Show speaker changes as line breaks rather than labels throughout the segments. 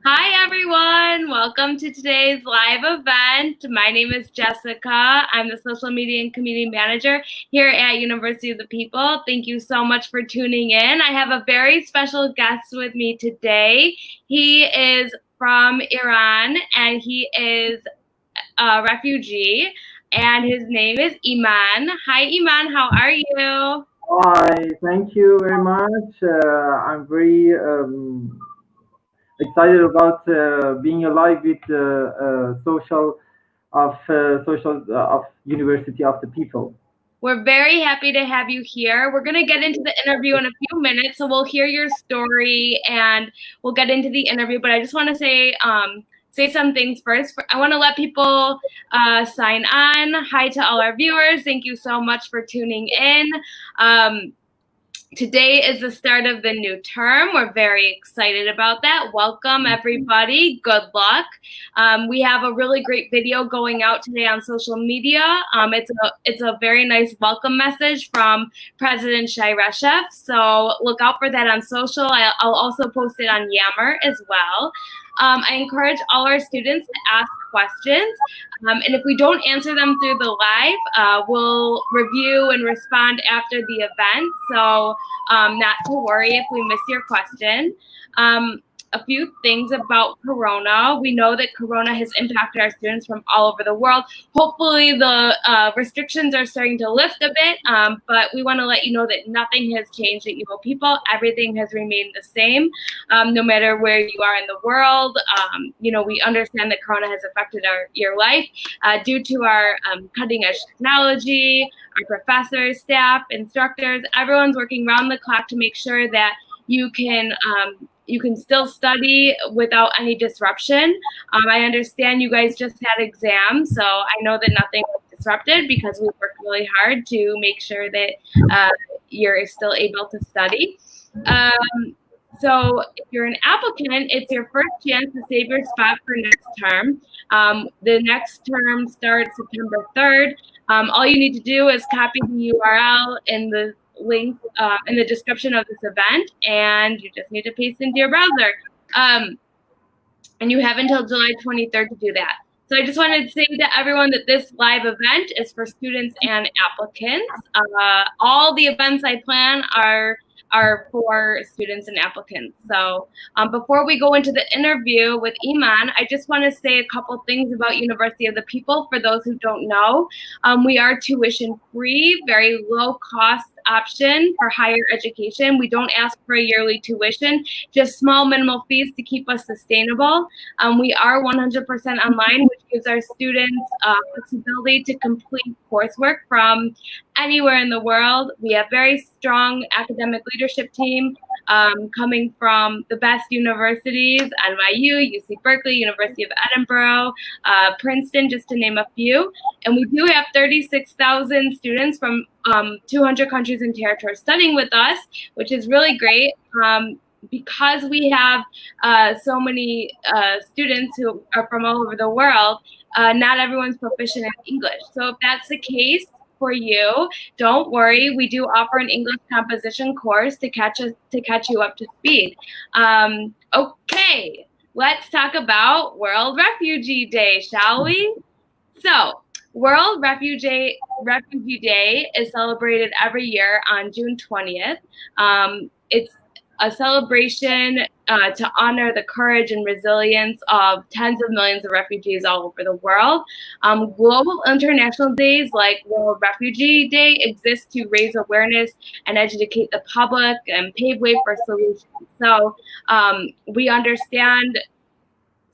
Hi, everyone. Welcome to today's live event. My name is Jessica. I'm the social media and community manager here at University of the People. Thank you so much for tuning in. I have a very special guest with me today. He is from Iran and he is a refugee, and his name is Iman. Hi, Iman. How are you?
Hi, thank you very much. I'm very excited about being alive with social of University of the People.
We're very happy to have you here. We're going to get into the interview in a few minutes, so we'll hear your story and we'll get into the interview. But I just want to say some things first. I want to let people sign on. Hi to all our viewers. Thank you so much for tuning in. Today is the start of the new term. We're very excited about that. Welcome, everybody. Good luck. We have a really great video going out today on social media. It's a very nice welcome message from President Shireshef. So look out for that on social. I'll also post it on Yammer as well. I encourage all our students to ask questions. And if we don't answer them through the live, we'll review and respond after the event. So not to worry if we miss your question. A few things about Corona. We know that Corona has impacted our students from all over the world. Hopefully the restrictions are starting to lift a bit, but we want to let you know that nothing has changed at UO People. Everything has remained the same, no matter where you are in the world. We understand that Corona has affected your life due to our cutting edge technology, our professors, staff, instructors. Everyone's working round the clock to make sure that you can still study without any disruption. I understand you guys just had exams, so I know that nothing was disrupted because we worked really hard to make sure that you're still able to study. So if you're an applicant, it's your first chance to save your spot for next term. The next term starts September 3rd. All you need to do is copy the URL in the link in the description of this event, and you just need to paste into your browser. And you have until July 23rd to do that. So I just wanted to say to everyone that this live event is for students and applicants. All the events I plan are for students and applicants. So before we go into the interview with Iman, I just want to say a couple things about University of the People for those who don't know. We are tuition free, very low cost option for higher education. We don't ask for a yearly tuition, just small minimal fees to keep us sustainable. We are 100% online, which gives our students flexibility to complete coursework from anywhere in the world. We have very strong academic leadership team coming from the best universities, NYU, UC Berkeley, University of Edinburgh, Princeton, just to name a few. And we do have 36,000 students from 200 countries and territories studying with us, which is really great. Because we have so many students who are from all over the world, not everyone's proficient in English. So if that's the case for you, don't worry. We do offer an English composition course to catch you up to speed. Okay, let's talk about World Refugee Day, shall we? So, World Refugee Day is celebrated every year on June 20th. It's a celebration to honor the courage and resilience of tens of millions of refugees all over the world. Global international days like World Refugee Day exist to raise awareness and educate the public and pave way for solutions. So we understand.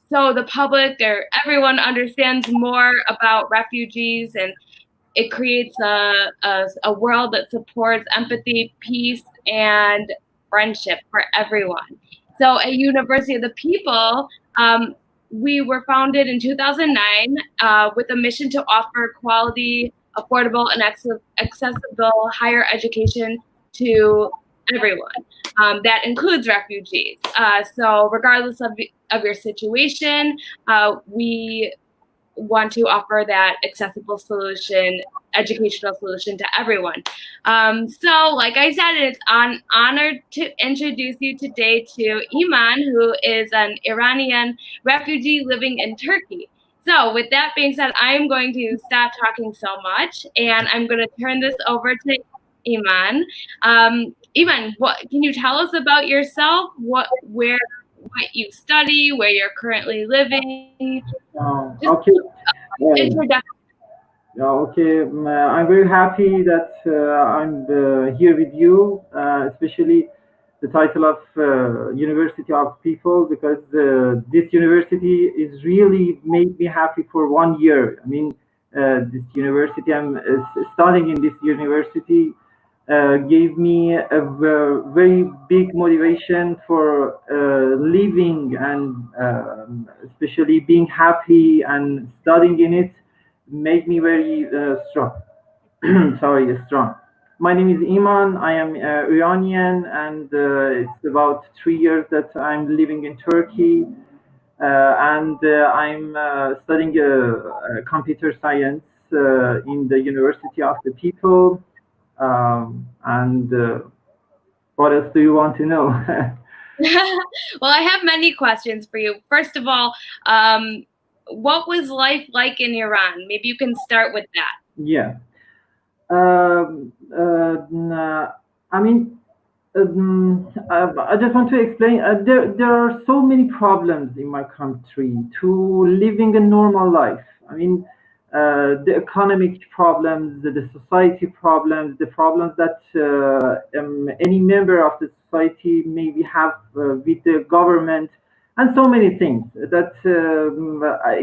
So the public or everyone understands more about refugees, and it creates a world that supports empathy, peace, and friendship for everyone. So at University of the People, we were founded in 2009 with a mission to offer quality, affordable, and accessible higher education to everyone. That includes refugees. So regardless of your situation, we want to offer that accessible solution, educational solution to everyone. So, like I said, it's an honor to introduce you today to Iman, who is an Iranian refugee living in Turkey. So, with that being said, I'm going to stop talking so much, and I'm going to turn this over to Iman. Iman, what can you tell us about yourself? What you study, where you're currently living? Just
Okay. Uh,
introduction.
okay. I'm very happy that I'm here with you, especially the title of University of People, because this university is really made me happy for 1 year. I mean, this university, I'm studying in this university, gave me a very big motivation for living and especially being happy and studying in it made me very strong. Sorry, strong. My name is Iman. I am Iranian, and it's about 3 years that I'm living in Turkey. And I'm studying computer science in the University of the People. And what else do you want to know?
Well, I have many questions for you. First of all, what was life like in Iran? Maybe you can start with that.
Yeah. I mean, I just want to explain. There are so many problems in my country to living a normal life. I mean, the economic problems, the society problems, the problems that any member of the society maybe have with the government, and so many things that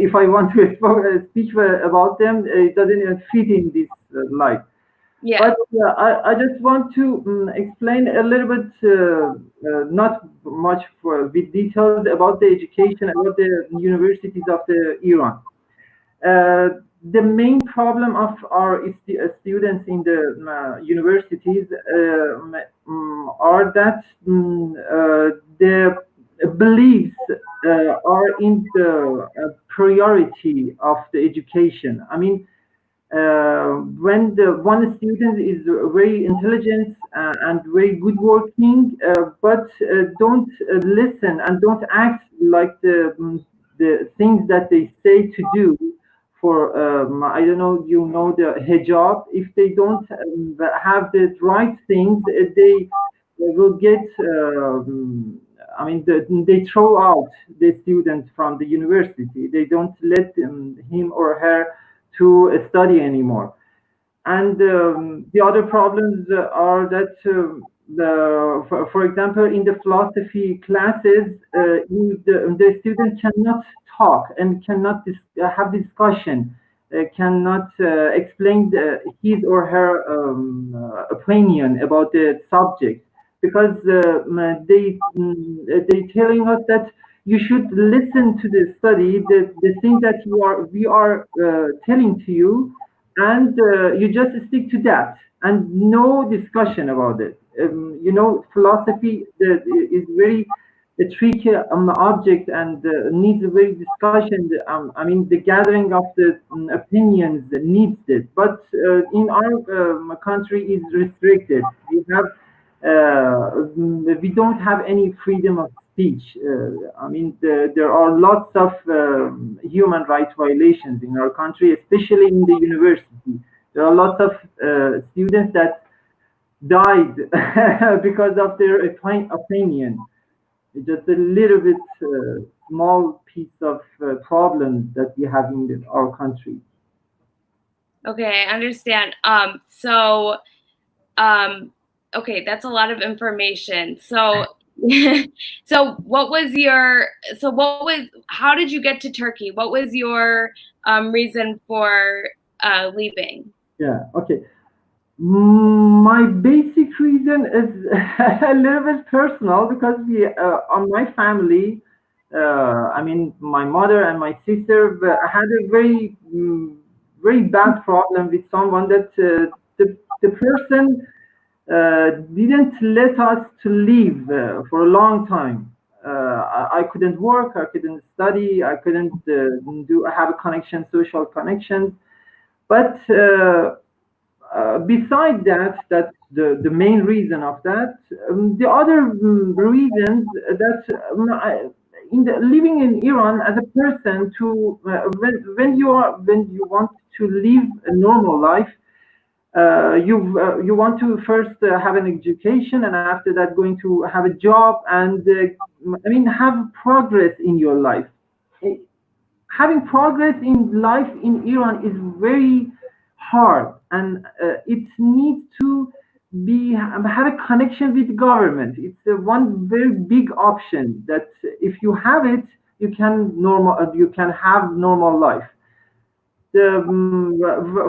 if I want to speak about them, it doesn't even fit in this life.
Yeah.
But I just want to explain a little bit, not much with details about the education, about the universities of the Iran. The main problem of our students in the universities are that the beliefs are in the priority of the education. I mean, when the one student is very intelligent and very good working, but don't listen and don't act like the things that they say to do. For I don't know, you know, the hijab. If they don't have the right things, they will get. I mean, they throw out the student from the university. They don't let him or her to study anymore. And the other problems are that, for example, in the philosophy classes, the student cannot talk and cannot have discussion, cannot explain his or her opinion about the subject because they telling us that you should listen to the study, the thing that we are telling to you, and you just stick to that and no discussion about it. You know, philosophy is very a tricky object and needs a very discussion. I mean, the gathering of the opinions needs it, but in our country is restricted. We don't have any freedom of speech. I mean, there are lots of human rights violations in our country, especially in the university. There are lots of students that died because of their opinion. It's just a little bit small piece of problem that we have in our country.
Okay, I understand. Um, okay, that's a lot of information. So, so how did you get to Turkey? What was your reason for leaving?
Yeah. Okay. My basic reason is a little bit personal because on my family, I mean, my mother and my sister had a very bad problem with someone that the person didn't let us to live for a long time. I couldn't work, I couldn't study, I couldn't do have a connection, social connections. But beside that, that's the main reason of that. The other reasons that living in Iran as a person to when you want to live a normal life, you want to first have an education, and after that going to have a job, and I mean have progress in your life. Eh, Having progress in life in Iran is very hard, and it needs to be have a connection with government. It's one very big option that if you have it, you can have normal life.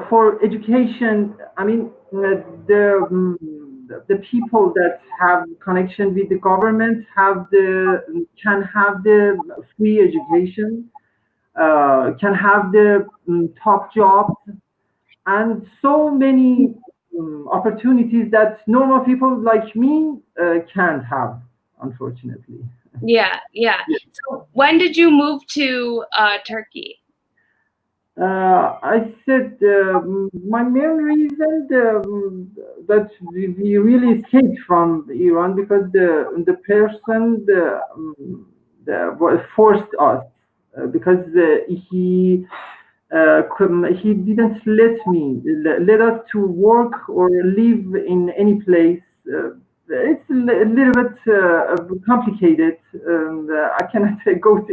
For education, I mean, the people that have connection with the government can have the free education, can have the top jobs, and so many opportunities that normal people like me can't have, unfortunately.
Yeah, yeah. So when did you move to Turkey?
I said my main reason that we really escaped from Iran because the person forced us because he didn't let us to work or live in any place. It's a little bit complicated. I cannot go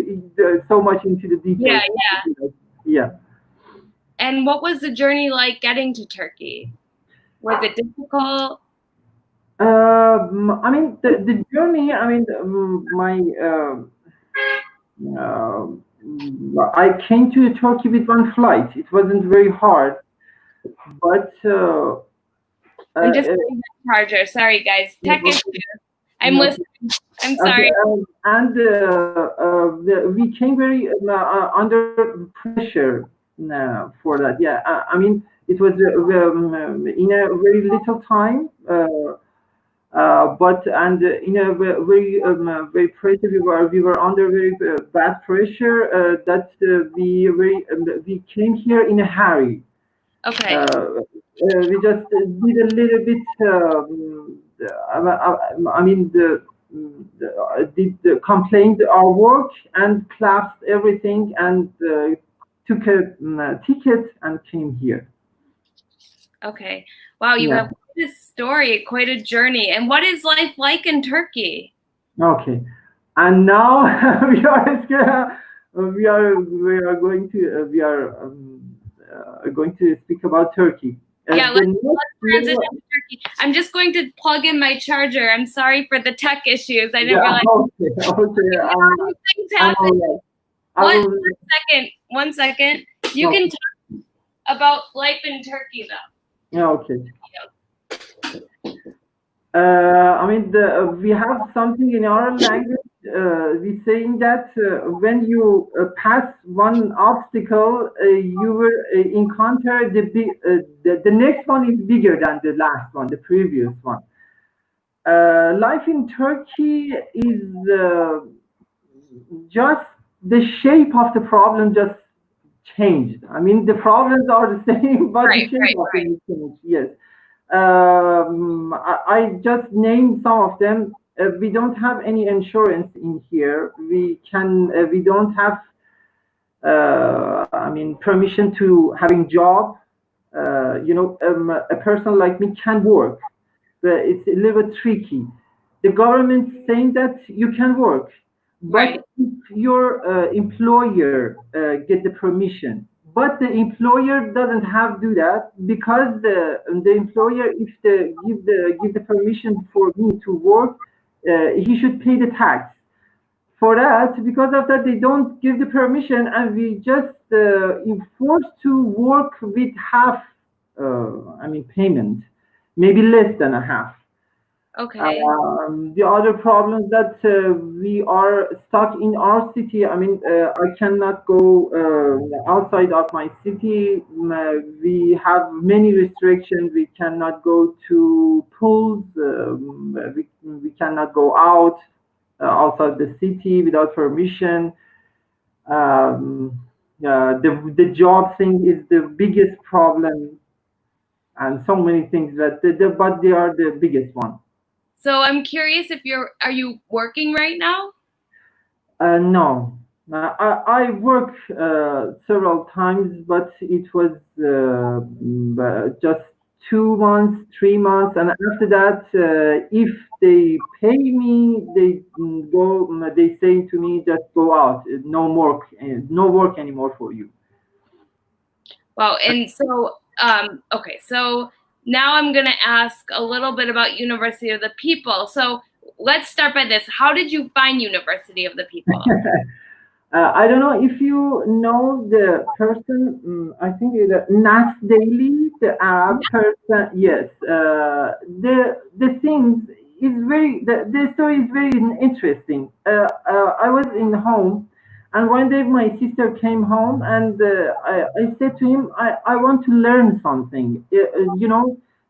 so much into the
Yeah,
details.
yeah.
Yeah.
And what was the journey like getting to Turkey? Was it difficult?
I mean, the journey, I mean, uh, I came to Turkey with one flight. It wasn't very hard, but
I'm just
uh,
putting the charger. Sorry, guys. Tech issues. I'm
no,
listening. I'm
okay,
sorry.
and we came very under pressure for that. Yeah, I mean, it was in a very little time. But and in a very pressure, we were under very bad pressure that we came here in a hurry.
Okay.
We just did a little bit. I mean, did complained our work and collapsed everything and took a ticket and came here.
Okay. Wow, you
Yeah.
have quite a story, quite a journey. And what is life like in Turkey?
Okay. And now we are going to going to speak about Turkey.
Yeah,
The
let's transition
next,
to Turkey. I'm just going to plug in my charger. I'm sorry for the tech issues. I didn't
yeah,
realize.
okay, okay.
You know, these things
I'm
happen.
all right. I
One
will.
second. 1 second. You can
Okay.
talk about life in Turkey, though.
Yeah, okay. I mean, we have something in our language. We saying that when you pass one obstacle, you will encounter the next one is bigger than the last one, the previous one. Life in Turkey is just the shape of the problem just changed. I mean, the problems are the same, but the
Right,
shape
right,
of
right.
them is changed. Yes. I just named some of them. We don't have any insurance in here. We don't have, I mean, permission to having job. A person like me can work, but it's a little bit tricky. The government saying that you can work, but
Right.
if your employer get the permission, but the employer doesn't have to do that because the employer, if the permission for me to work, he should pay the tax for that. Because of that, they don't give the permission, and we just forced to work with half. I mean, payment, maybe less than a half.
Okay.
The other problems that we are stuck in our city. I mean, I cannot go outside of my city. We have many restrictions. We cannot go to pools. We cannot go out. outside the city without permission. The job thing is the biggest problem, and so many things but they are the biggest one.
So I'm curious if are you working right now?
No, I work several times, but it was just 2 months, 3 months, and after that, if they pay me, they say to me, just go out, no work anymore for you.
Wow. And so, okay, so now I'm going to ask a little bit about University of the People. So let's start by this. How did you find University of the People?
I don't know if you know the person. I think it's Nas Daily, the Arab person. Yes, the things is the story is very interesting. I was in home, and one day my sister came home, and I said to him, I want to learn something.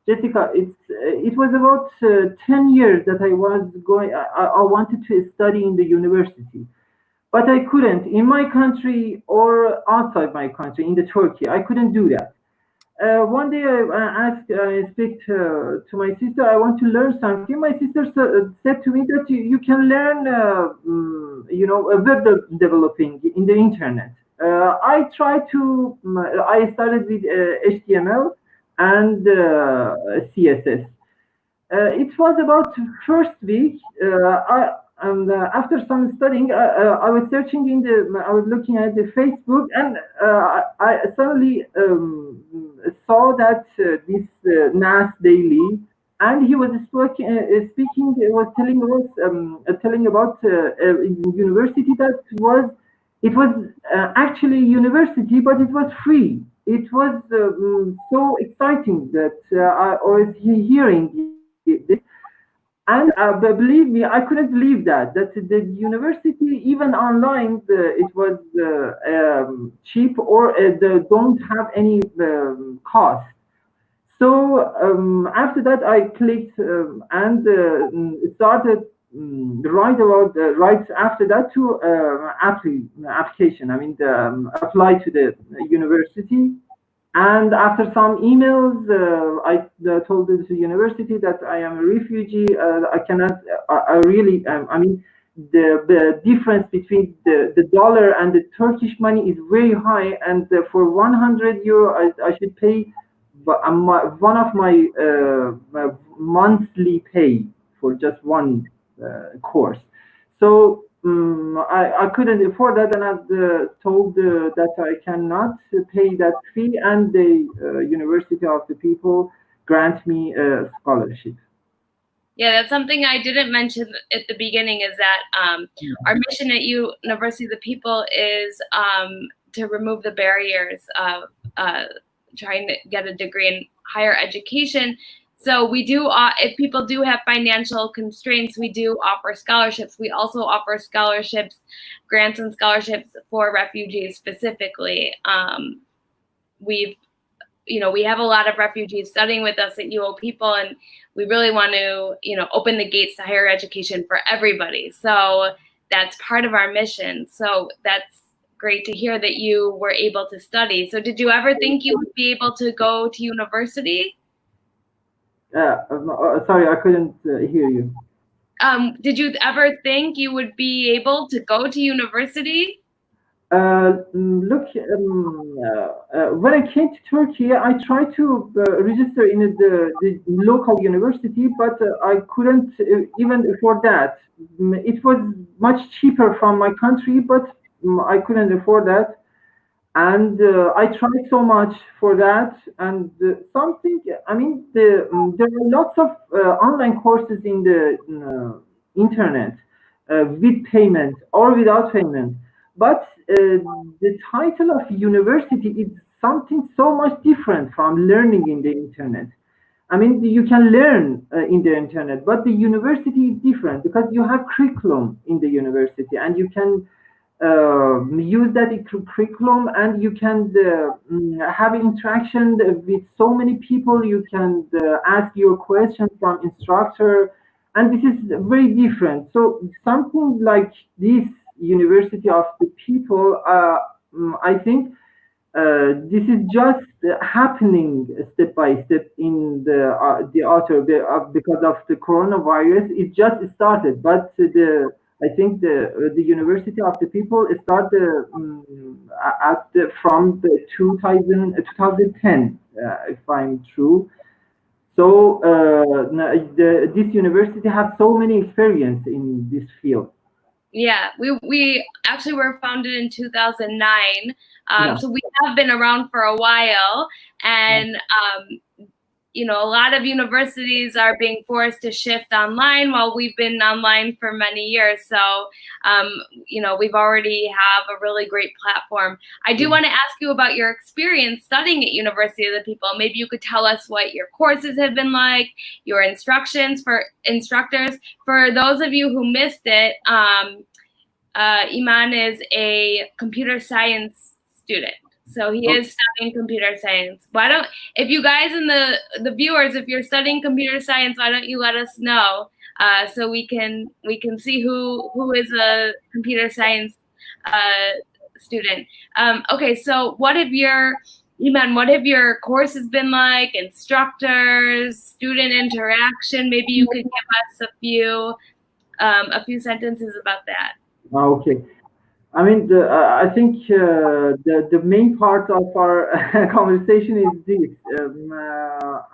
Jessica, it was about 10 years that I was going. I wanted to study in the university, but I couldn't in my country or outside my country in the Turkey. I couldn't do that. One day I speak to my sister. I want to learn something. My sister said to me that you can learn, web developing in the internet. I tried to. I started with HTML and CSS. It was about first week. After some studying, I was searching I was looking at the Facebook, and I suddenly saw that this Nas Daily, and he was speaking, was telling about a university that it was actually a university, but it was free. It was so exciting that I was hearing this, and believe me, I couldn't believe that the university, even online, it was cheap, or they don't have any cost. So after that, I clicked and started right after that to application. I mean, apply to the university. And after some emails, I told the university that I am a refugee. I cannot. I really. I mean, the difference between the dollar and the Turkish money is very high, and for 100 euro, I should pay one of my monthly pay for just one course. So I couldn't afford that, and I told that I cannot pay that fee, and the University of the People grant me a scholarship.
Yeah, that's something I didn't mention at the beginning is that our mission at University of the People is to remove the barriers of trying to get a degree in higher education. So we do, if people do have financial constraints, we do offer scholarships. We also offer scholarships, grants and scholarships for refugees specifically. We've we have a lot of refugees studying with us at UO People, and we really want to, open the gates to higher education for everybody. So that's part of our mission. So that's great to hear that you were able to study. So did you ever think you would be able to go to university?
Sorry, I couldn't hear you.
Did you ever think you would be able to go to university?
Look, when I came to Turkey, I tried to register in the local university, but I couldn't even afford that. It was much cheaper from my country, but I couldn't afford that. And I tried so much for that, and something. I mean, there are lots of online courses in the internet with payment or without payment, but the title of university is something so much different from learning in the internet. I mean, you can learn in the internet, but the university is different because you have curriculum in the university, and you can use that curriculum, and you can have interaction with so many people. You can ask your questions from instructor, and this is very different. So something like this university of the people, I think this is just happening step by step in the author because of the coronavirus. It just started, but the I think the University of the People started from the 2010, if I'm true. So this university has so many experience in this field.
Yeah, we actually were founded in 2009.
Yeah.
So we have been around for a while, and you know, a lot of universities are being forced to shift online while we've been online for many years. So, you know, we've already have a really great platform. I do want to ask you about your experience studying at University of the People. Maybe you could tell us what your courses have been like, your instructions for instructors. For those of you who missed it, Iman is a computer science student. So he is studying computer science. Why don't, if you guys and the viewers, if you're studying computer science, why don't you let us know so we can see who is a computer science student. Okay, so what have your Iman, what have your courses been like? Instructors, student interaction? Maybe you could give us a few sentences about that.
Okay. I mean, I think the main part of our conversation is this.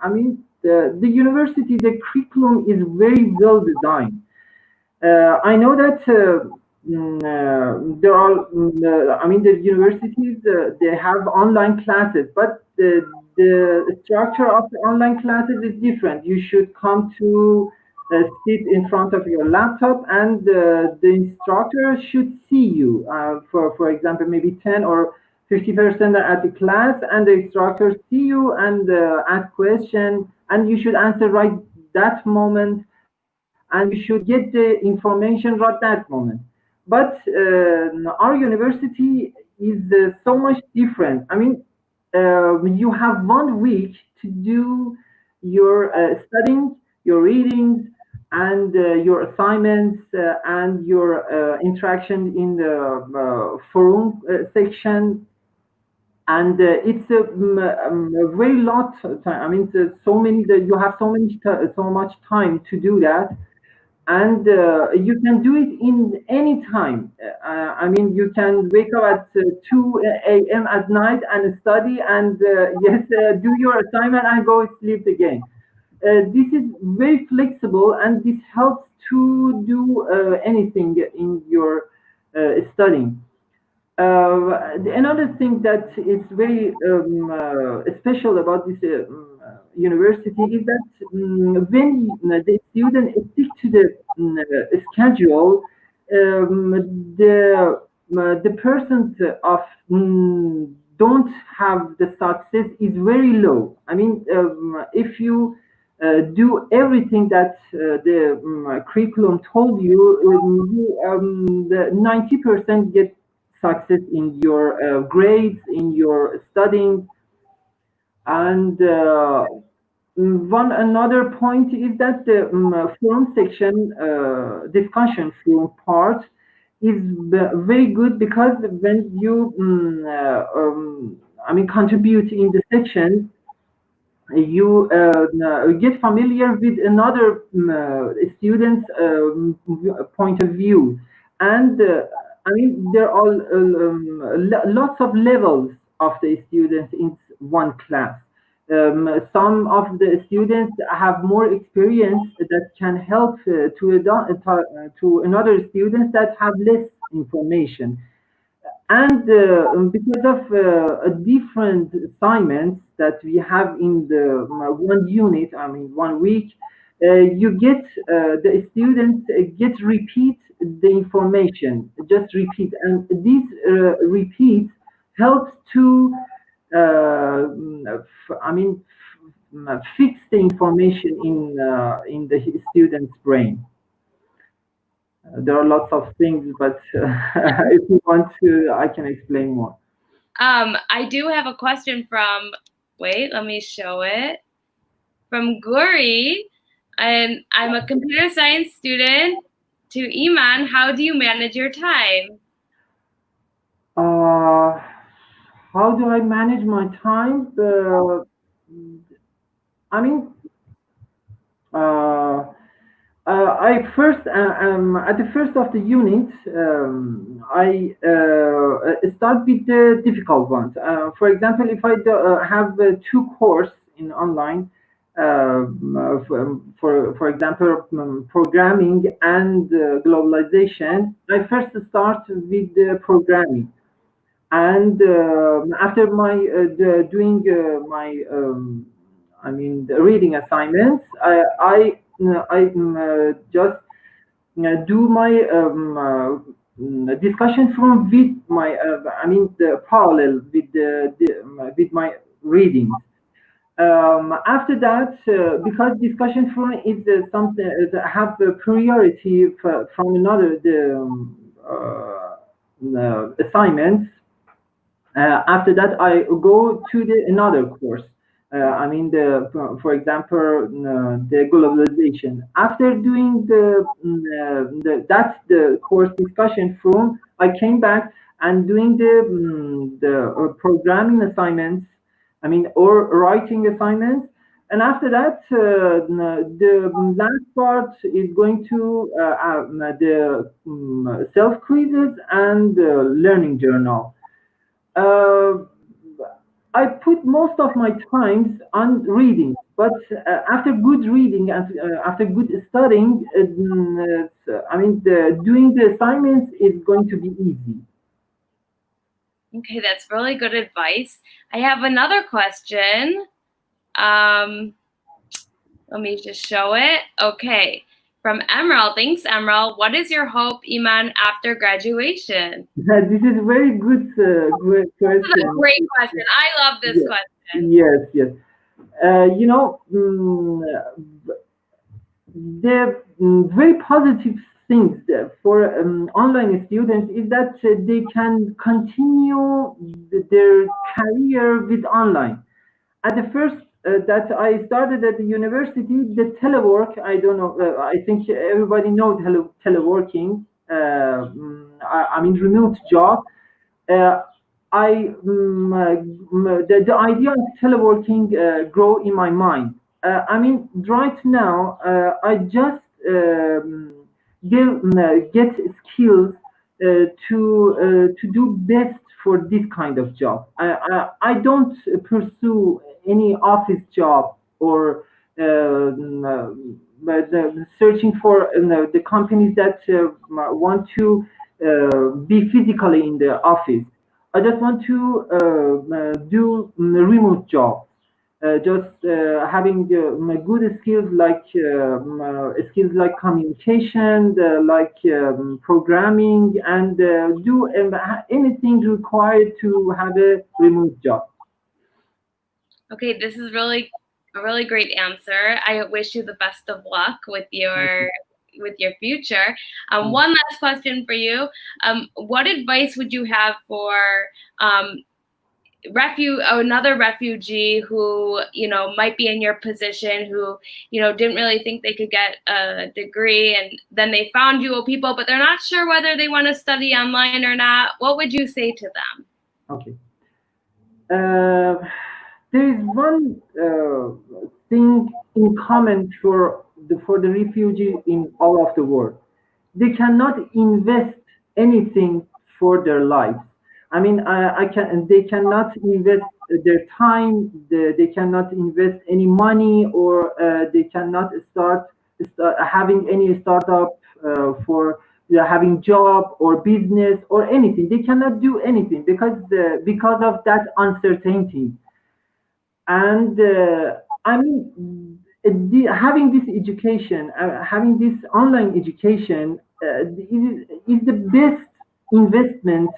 I mean, the university, the curriculum is very well designed. I know that there are, I mean, the universities, they have online classes, but the structure of the online classes is different. You should come to sit in front of your laptop, and the instructor should see you. For example, maybe 10 or 50% are at the class, and the instructor see you and ask question, and you should answer right that moment, and you should get the information right that moment. But our university is so much different. I mean, you have 1 week to do your studying, your readings, and your assignments, and your interaction in the forum section, and it's a very lot of time. I mean, so many that you have so much time to do that, and you can do it in any time. I mean, you can wake up at 2 a.m. at night and study, and yes, do your assignment and go sleep again. This is very flexible, and this helps to do anything in your studying. Another thing that is very special about this university is that when the student stick to the schedule, the percent of don't have the success is very low. I mean, if you do everything that the curriculum told you, the 90% get success in your grades, in your studying, and one another point is that the forum section, discussion forum part, is very good because when you, I mean, contribute in the section, you get familiar with another student's point of view, and I mean there are lots of levels of the students in one class. Some of the students have more experience that can help to another students that have less information, and because of different assignments that we have in the 1 unit, I mean 1 week, you get the students get repeat the information, just repeat, and these repeats helps to, I mean, fix the information in the student's brain. There are lots of things, but if you want to, I can explain more.
I do have a question from, wait, let me show it. From Guri. And I'm a computer science student. To Iman, how do you manage your time?
Uh, how do I manage my time? I mean, uh, I first, at the first of the unit, I start with the difficult ones. For example, if I have two course in online, for example, programming and globalization, I first start with the programming, and after my doing my the reading assignments, I just do my discussion from with my the parallel with with my readings. After that, because discussion forum is something have a priority from another assignments. After that, I go to the another course. For example, the globalization. After doing that's the course discussion from, I came back and doing the programming assignments. Or writing assignments. And after that, the last part is going to the self quizzes and learning journal. uh, I put most of my times on reading, but after good reading and after good studying, doing the assignments is going to be easy.
Okay, that's really good advice. I have another question. Um, Let me just show it. Okay. From Emerald. Thanks, Emerald. What is your hope, Iman, after graduation?
This is very good, great
This is a
question.
great question. I love this
Yes,
question.
yes, yes. The very positive things for online students is that they can continue their career with online. At the first that I started at the university, the telework, I don't know, I think everybody knows teleworking, remote job. uh, the idea of teleworking grow in my mind. Right now, I just get skills to do best for this kind of job. I don't pursue any office job or searching for the companies that want to be physically in the office. I just want to do remote job. Just having good skills like communication, like programming, and do anything required to have a remote job.
Okay, this is a really great answer. I wish you the best of luck with your future. One last question for you. What advice would you have for um, another refugee who might be in your position, who didn't really think they could get a degree, and then they found you people, but they're not sure whether they want to study online or not? What would you say to them?
Okay. Uh, there is one thing in common for the refugee in all of the world. They cannot invest anything for their lives. They cannot invest their time. They cannot invest any money, or they cannot start having any startup for having job or business or anything. They cannot do anything because of that uncertainty. And having this education, having this online education is the best investment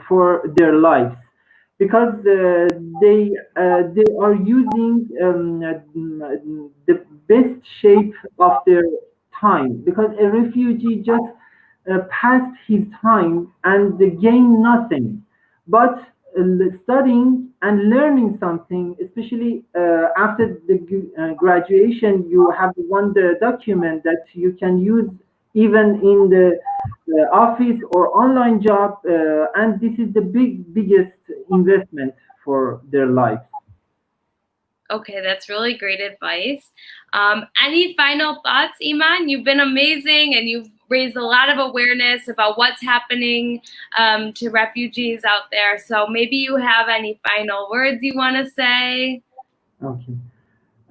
for their lives, because they are using the best shape of their time, because a refugee just passed his time and gain nothing but studying and learning something, especially after the graduation. You have one the document that you can use even in the office or online job, and this is the biggest investment for their lives.
Okay, that's really great advice. Any final thoughts, Iman? You've been amazing and you've raised a lot of awareness about what's happening to refugees out there. So maybe you have any final words you want to say?
Okay.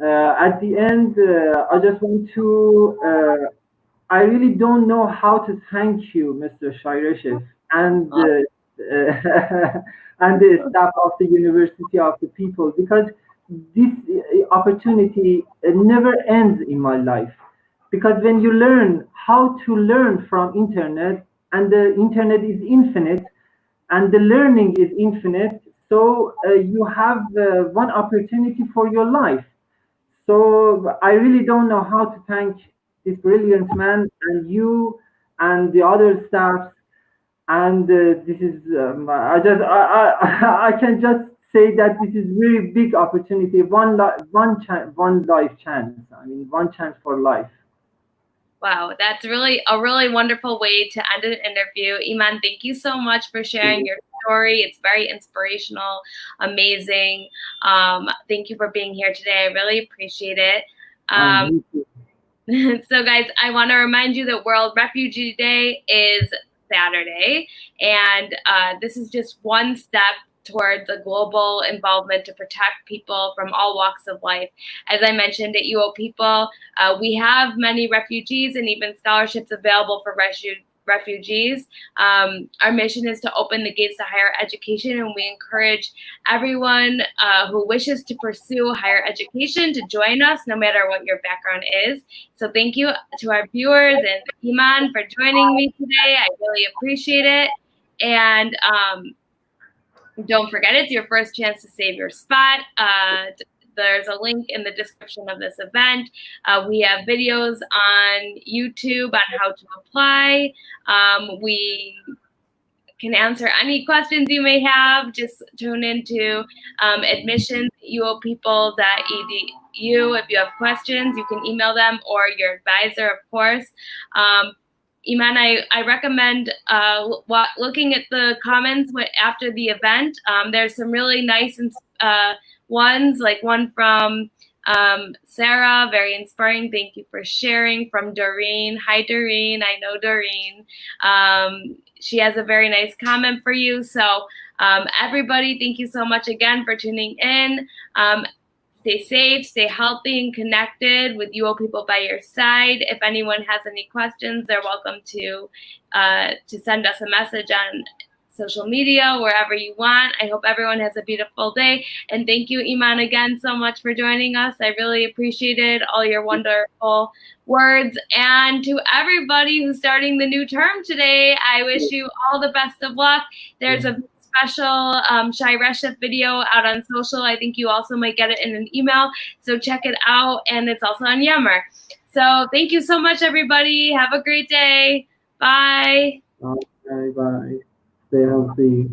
At the end, I just want to I really don't know how to thank you, Mr. Shaireshev, and
Oh,
and the staff of the University of the People, because this opportunity never ends in my life. Because when you learn how to learn from internet, and the internet is infinite, and the learning is infinite, so you have one opportunity for your life. So I really don't know how to thank this brilliant man and you and the other staffs. And this is I can just say that this is really big opportunity, one life chance. I mean, one chance for life.
wow, that's really a really wonderful way to end an interview. Iman, thank you so much for sharing your story. It's very inspirational, amazing. Thank you for being here today. I really appreciate it.
Me too.
So, guys, I want to remind you that World Refugee Day is Saturday, and this is just one step towards a global involvement to protect people from all walks of life. As I mentioned at UO People, we have many refugees and even scholarships available for refugees. Our mission is to open the gates to higher education, and we encourage everyone who wishes to pursue higher education to join us, no matter what your background is. So thank you to our viewers and Iman for joining me today. I really appreciate it. And don't forget, it's your first chance to save your spot. There's a link in the description of this event. We have videos on YouTube on how to apply. We can answer any questions you may have. Just tune into admissions@uopeople.edu. If you have questions, you can email them or your advisor, of course. Iman, I recommend looking at the comments after the event. There's some really nice ones, like one from Sarah, very inspiring. Thank you for sharing. From Doreen. Hi, Doreen. I know Doreen. She has a very nice comment for you. So everybody, thank you so much again for tuning in. Stay safe, stay healthy and connected with UO People by your side. If anyone has any questions, they're welcome to send us a message on social media, wherever you want. I hope everyone has a beautiful day. And thank you, Iman, again so much for joining us. I really appreciated all your wonderful words. And to everybody who's starting the new term today, I wish you all the best of luck. There's a special Shai Reshef video out on social. I think you also might get it in an email. So check it out. And it's also on Yammer. So thank you so much, everybody. Have a great day. Bye.
Bye bye. Stay healthy.